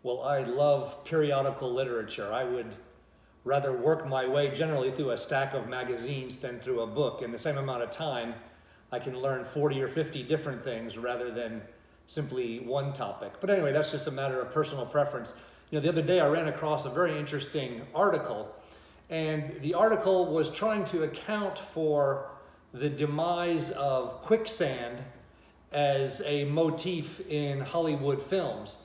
Well, I love periodical literature. I would rather work my way generally through a stack of magazines than through a book. In the same amount of time, I can learn 40 or 50 different things rather than simply one topic. But anyway, that's just a matter of personal preference. The other day I ran across a very interesting article, and the article was trying to account for the demise of quicksand as a motif in Hollywood films.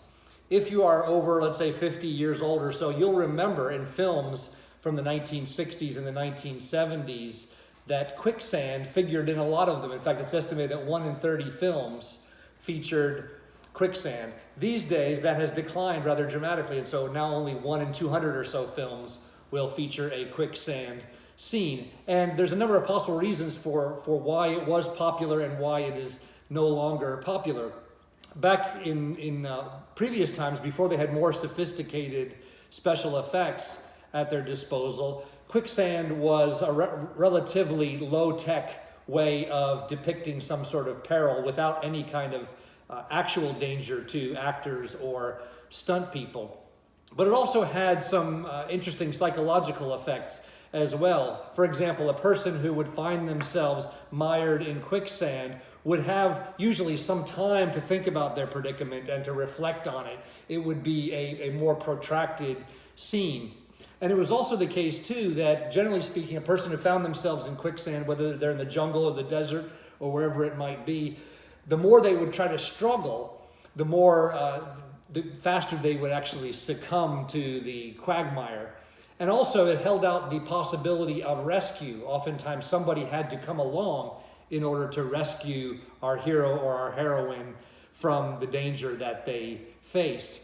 If you are over, let's say, 50 years old or so, you'll remember in films from the 1960s and the 1970s that quicksand figured in a lot of them. In fact, it's estimated that 1 in 30 films featured quicksand. These days, that has declined rather dramatically, and so now only 1 in 200 or so films will feature a quicksand scene. And there's a number of possible reasons for why it was popular and why it is no longer popular. Back in previous times, before they had more sophisticated special effects at their disposal, quicksand was a relatively low-tech way of depicting some sort of peril without any kind of actual danger to actors or stunt people. But it also had some interesting psychological effects as well. For example, a person who would find themselves mired in quicksand would have usually some time to think about their predicament and to reflect on it. It would be a more protracted scene. And it was also the case, too, that generally speaking, a person who found themselves in quicksand, whether they're in the jungle or the desert or wherever it might be, the more they would try to struggle, the faster they would actually succumb to the quagmire. And also it held out the possibility of rescue. Oftentimes somebody had to come along in order to rescue our hero or our heroine from the danger that they faced.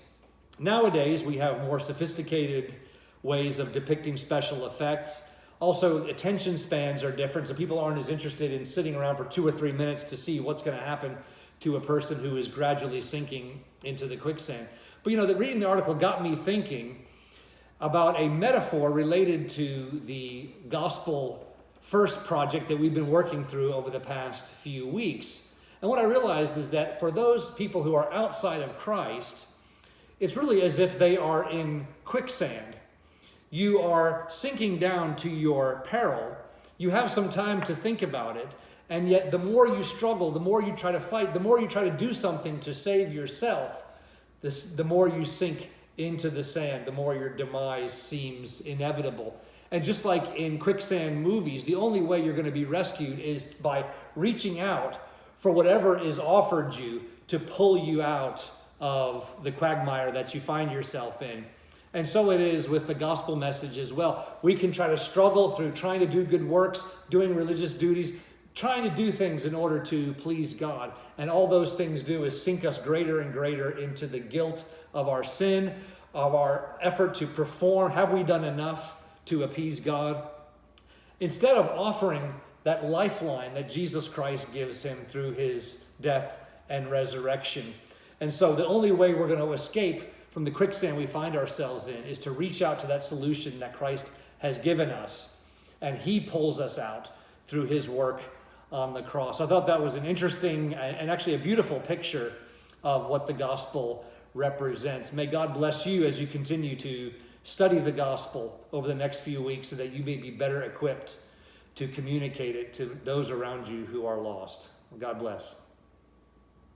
Nowadays, we have more sophisticated ways of depicting special effects. Also, attention spans are different, so people aren't as interested in sitting around for 2 or 3 minutes to see what's going to happen to a person who is gradually sinking into the quicksand. But reading the article got me thinking about a metaphor related to the Gospel First project that we've been working through over the past few weeks. And what I realized is that for those people who are outside of Christ, it's really as if they are in quicksand. You are sinking down to your peril. You have some time to think about it. And yet the more you struggle, the more you try to fight, the more you try to do something to save yourself, the more you sink into the sand, the more your demise seems inevitable. And just like in quicksand movies, the only way you're going to be rescued is by reaching out for whatever is offered you to pull you out of the quagmire that you find yourself in. And so it is with the gospel message as well. We can try to struggle through trying to do good works, doing religious duties, trying to do things in order to please God. And all those things do is sink us greater and greater into the guilt of our sin, of our effort to perform. Have we done enough to appease God? Instead of offering that lifeline that Jesus Christ gives him through his death and resurrection. And so the only way we're going to escape from the quicksand we find ourselves in is to reach out to that solution that Christ has given us. And he pulls us out through his work on the cross. I thought that was an interesting and actually a beautiful picture of what the gospel represents. May God bless you as you continue to study the gospel over the next few weeks so that you may be better equipped to communicate it to those around you who are lost. God bless.